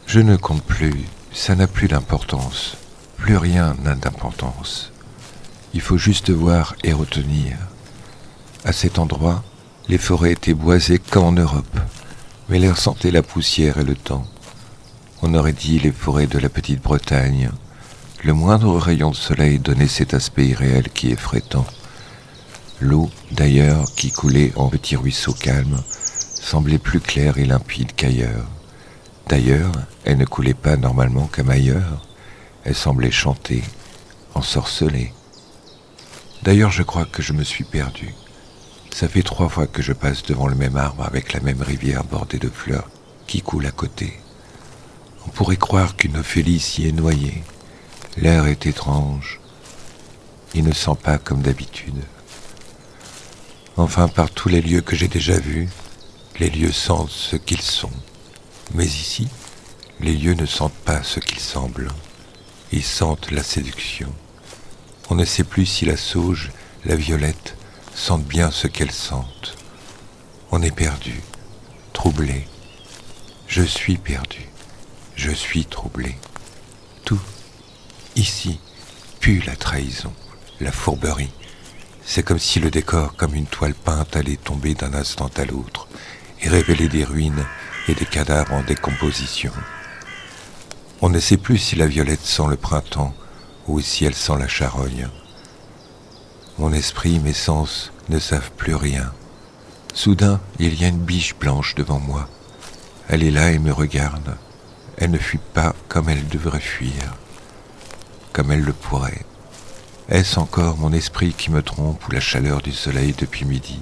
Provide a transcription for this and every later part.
Je ne compte plus, ça n'a plus d'importance. Plus rien n'a d'importance. Il faut juste voir et retenir. À cet endroit, les forêts étaient boisées comme en Europe, mais l'air sentait la poussière et le temps. On aurait dit les forêts de la petite Bretagne. Le moindre rayon de soleil donnait cet aspect irréel qui effraie tant. L'eau, d'ailleurs, qui coulait en petits ruisseaux calmes, semblait plus claire et limpide qu'ailleurs. D'ailleurs, elle ne coulait pas normalement comme ailleurs. Elle semblait chanter, ensorcelée. D'ailleurs, je crois que je me suis perdu. Ça fait 3 fois que je passe devant le même arbre avec la même rivière bordée de fleurs qui coule à côté. On pourrait croire qu'une Ophélie s'y est noyée. L'air est étrange. Il ne sent pas comme d'habitude. Enfin, par tous les lieux que j'ai déjà vus, les lieux sentent ce qu'ils sont. Mais ici, les lieux ne sentent pas ce qu'ils semblent. Ils sentent la séduction. On ne sait plus si la sauge, la violette, sentent bien ce qu'elles sentent. On est perdu, troublé. Je suis perdu. Je suis troublé. Tout, ici, pue la trahison, la fourberie. C'est comme si le décor, comme une toile peinte, allait tomber d'un instant à l'autre et révéler des ruines et des cadavres en décomposition. On ne sait plus si la violette sent le printemps ou si elle sent la charogne. Mon esprit, mes sens ne savent plus rien. Soudain, il y a une biche blanche devant moi. Elle est là et me regarde. Elle ne fuit pas comme elle devrait fuir, comme elle le pourrait. Est-ce encore mon esprit qui me trompe ou la chaleur du soleil depuis midi?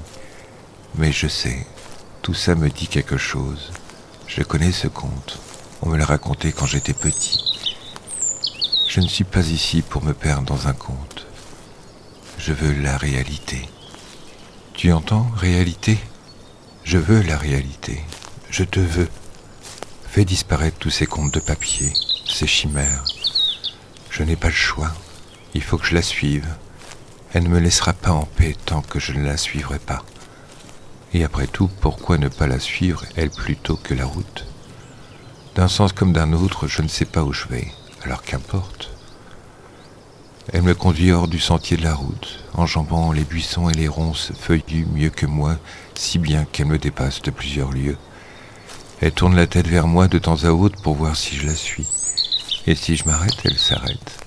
Mais je sais, tout ça me dit quelque chose. Je connais ce conte. On me l'a raconté quand j'étais petit. Je ne suis pas ici pour me perdre dans un conte. Je veux la réalité. Tu entends, réalité? Je veux la réalité. Je te veux. Fais disparaître tous ces contes de papier, ces chimères. Je n'ai pas le choix. Il faut que je la suive. Elle ne me laissera pas en paix tant que je ne la suivrai pas. Et après tout, pourquoi ne pas la suivre, elle plutôt que la route? D'un sens comme d'un autre, je ne sais pas où je vais, alors qu'importe. Elle me conduit hors du sentier de la route, enjambant les buissons et les ronces feuillues mieux que moi, si bien qu'elle me dépasse de plusieurs lieues. Elle tourne la tête vers moi de temps à autre pour voir si je la suis. Et si je m'arrête, elle s'arrête.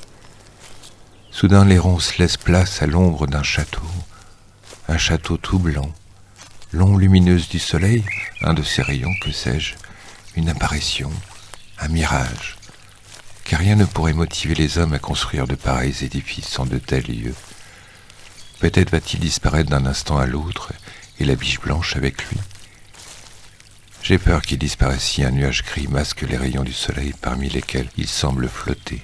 Soudain, les ronces laissent place à l'ombre d'un château. Un château tout blanc. L'ombre lumineuse du soleil, un de ses rayons, que sais-je, une apparition, un mirage. Car rien ne pourrait motiver les hommes à construire de pareils édifices en de tels lieux. Peut-être va-t-il disparaître d'un instant à l'autre, et la biche blanche avec lui. J'ai peur qu'il disparaisse si un nuage gris masque les rayons du soleil parmi lesquels il semble flotter.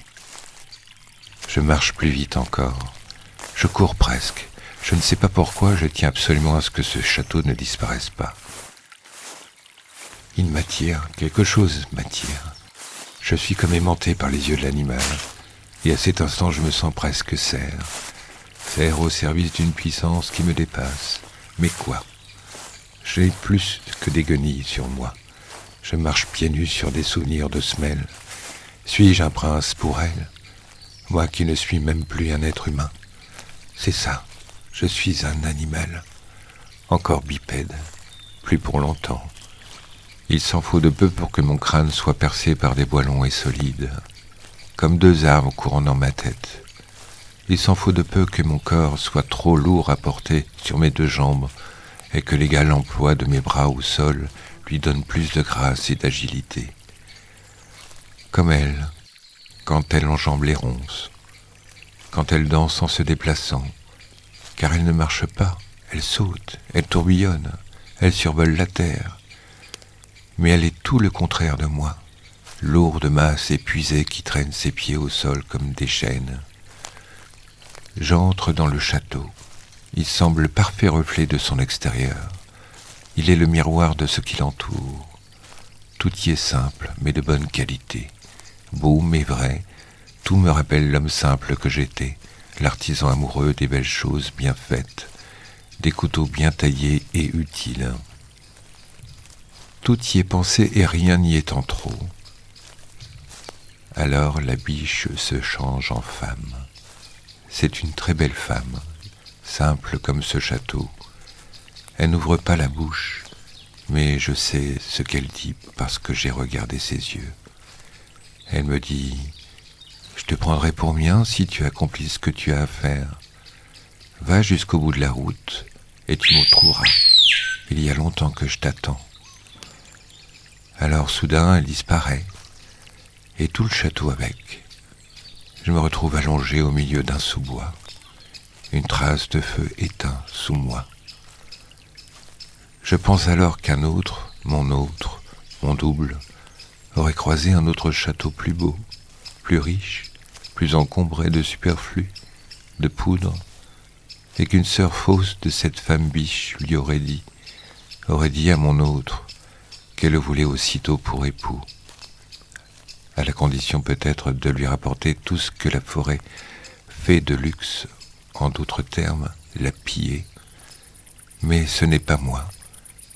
Je marche plus vite encore. Je cours presque. Je ne sais pas pourquoi, je tiens absolument à ce que ce château ne disparaisse pas. Il m'attire, quelque chose m'attire. Je suis comme aimanté par les yeux de l'animal, et à cet instant je me sens presque serre au service d'une puissance qui me dépasse. Mais quoi? J'ai plus que des guenilles sur moi. Je marche pieds nus sur des souvenirs de semelles. Suis-je un prince pour elle? Moi qui ne suis même plus un être humain. C'est ça, je suis un animal. Encore bipède, plus pour longtemps. Il s'en faut de peu pour que mon crâne soit percé par des bois longs et solides, comme 2 arbres courant dans ma tête. Il s'en faut de peu que mon corps soit trop lourd à porter sur mes 2 jambes, et que l'égal emploi de mes bras au sol lui donne plus de grâce et d'agilité. Comme elle, quand elle enjambe les ronces, quand elle danse en se déplaçant, car elle ne marche pas, elle saute, elle tourbillonne, elle survole la terre. Mais elle est tout le contraire de moi, lourde masse épuisée qui traîne ses pieds au sol comme des chaînes. J'entre dans le château. Il semble le parfait reflet de son extérieur. Il est le miroir de ce qui l'entoure. Tout y est simple, mais de bonne qualité. Beau, mais vrai, tout me rappelle l'homme simple que j'étais, l'artisan amoureux des belles choses bien faites, des couteaux bien taillés et utiles. Tout y est pensé et rien n'y est en trop. Alors la biche se change en femme. C'est une très belle femme, simple comme ce château. Elle n'ouvre pas la bouche, mais je sais ce qu'elle dit parce que j'ai regardé ses yeux. Elle me dit « Je te prendrai pour mien si tu accomplis ce que tu as à faire. Va jusqu'au bout de la route et tu me trouveras. Il y a longtemps que je t'attends. » Alors soudain, elle disparaît, et tout le château avec. Je me retrouve allongé au milieu d'un sous-bois, une trace de feu éteint sous moi. Je pense alors qu'un autre, mon double, aurait croisé un autre château plus beau, plus riche, plus encombré de superflu, de poudre, et qu'une sœur fausse de cette femme biche lui aurait dit à mon autre qu'elle le voulait aussitôt pour époux, à la condition peut-être de lui rapporter tout ce que la forêt fait de luxe, en d'autres termes, la piller. Mais ce n'est pas moi,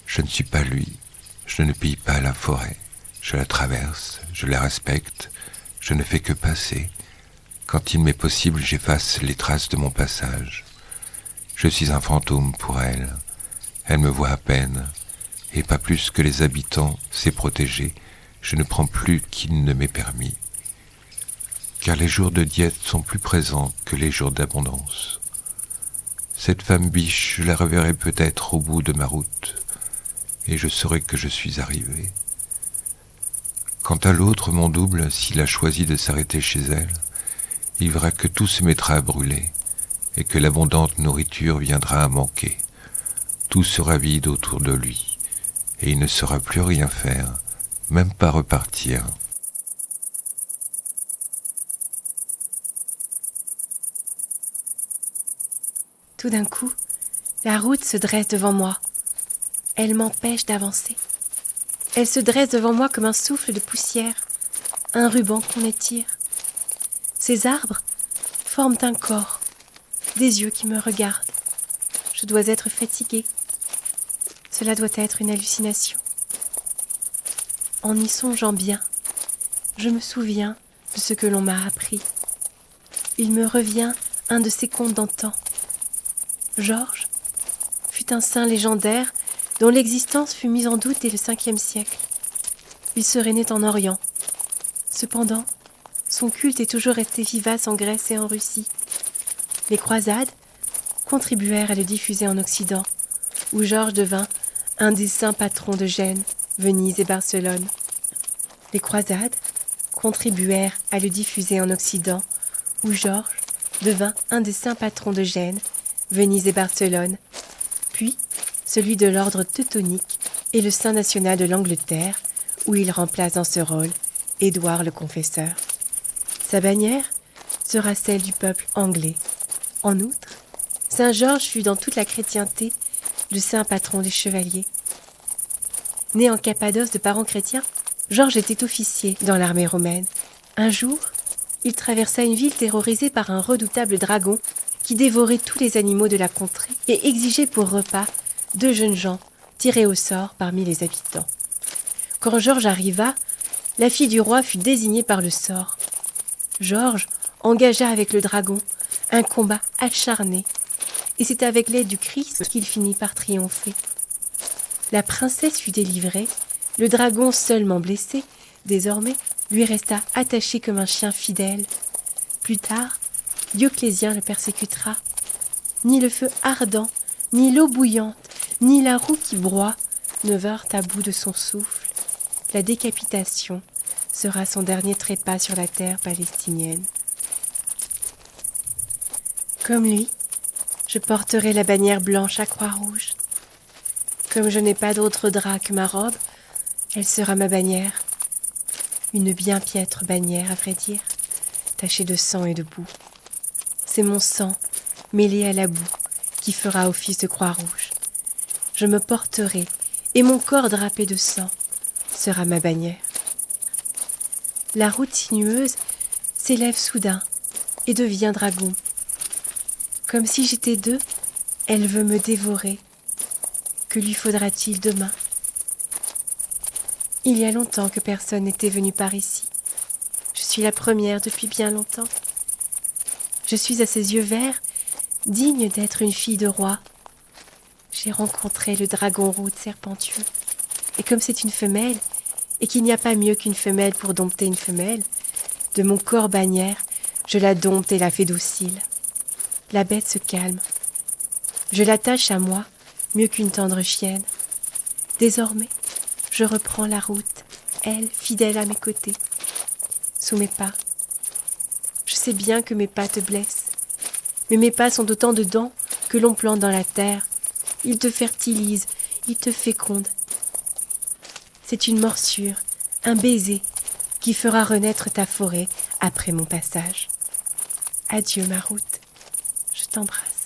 je ne suis pas lui, je ne pille pas la forêt, je la traverse, je la respecte, je ne fais que passer. Quand il m'est possible, j'efface les traces de mon passage. Je suis un fantôme pour elle, elle me voit à peine, et pas plus que les habitants, ses protégés, je ne prends plus qu'il ne m'est permis. Car les jours de diète sont plus présents que les jours d'abondance. Cette femme biche, je la reverrai peut-être au bout de ma route, et je saurai que je suis arrivé. Quant à l'autre, mon double, s'il a choisi de s'arrêter chez elle, il verra que tout se mettra à brûler, et que l'abondante nourriture viendra à manquer. Tout sera vide autour de lui, et il ne saura plus rien faire, même pas repartir. Tout d'un coup, la route se dresse devant moi. Elle m'empêche d'avancer. Elle se dresse devant moi comme un souffle de poussière, un ruban qu'on étire. Ces arbres forment un corps, des yeux qui me regardent. Je dois être fatiguée. Cela doit être une hallucination. En y songeant bien, je me souviens de ce que l'on m'a appris. Il me revient un de ces contes d'antan. Georges fut un saint légendaire dont l'existence fut mise en doute dès le 5e siècle. Il serait né en Orient. Cependant, son culte est toujours resté vivace en Grèce et en Russie. Les croisades contribuèrent à le diffuser en Occident, où Georges devint un des saints patrons de Gênes, Venise et Barcelone. Les croisades contribuèrent à le diffuser en Occident, où Georges devint un des saints patrons de Gênes, Venise et Barcelone, puis celui de l'ordre teutonique et le saint national de l'Angleterre, où il remplace dans ce rôle Édouard le Confesseur. Sa bannière sera celle du peuple anglais. En outre, Saint Georges fut dans toute la chrétienté le saint patron des chevaliers. Né en Cappadoce de parents chrétiens, Georges était officier dans l'armée romaine. Un jour, il traversa une ville terrorisée par un redoutable dragon qui dévorait tous les animaux de la contrée et exigeait pour repas 2 jeunes gens tirés au sort parmi les habitants. Quand Georges arriva, la fille du roi fut désignée par le sort. Georges engagea avec le dragon un combat acharné, et c'est avec l'aide du Christ qu'il finit par triompher. La princesse fut délivrée, le dragon seulement blessé, désormais, lui resta attaché comme un chien fidèle. Plus tard, Dioclétien le persécutera. Ni le feu ardent, ni l'eau bouillante, ni la roue qui broie ne vinrent à bout de son souffle. La décapitation sera son dernier trépas sur la terre palestinienne. Comme lui, je porterai la bannière blanche à croix rouge. Comme je n'ai pas d'autre drap que ma robe, elle sera ma bannière. Une bien piètre bannière, à vrai dire, tachée de sang et de boue. C'est mon sang, mêlé à la boue, qui fera office de croix rouge. Je me porterai, et mon corps drapé de sang sera ma bannière. La route sinueuse s'élève soudain et devient dragon. Comme si j'étais 2, elle veut me dévorer. Que lui faudra-t-il demain ? Il y a longtemps que personne n'était venu par ici. Je suis suis la première depuis bien longtemps. Je suis à ses yeux verts, digne d'être une fille de roi. J'ai rencontré le dragon route serpentueux. Et comme c'est une femelle, et qu'il n'y a pas mieux qu'une femelle pour dompter une femelle, de mon corps bannière, je la dompte et la fais docile. La bête se calme. Je l'attache à moi, mieux qu'une tendre chienne. Désormais, je reprends la route, elle, fidèle à mes côtés, sous mes pas. Je sais bien que mes pas te blessent, mais mes pas sont autant de dents que l'on plante dans la terre. Ils te fertilisent, ils te fécondent. C'est une morsure, un baiser, qui fera renaître ta forêt après mon passage. Adieu ma route, je t'embrasse.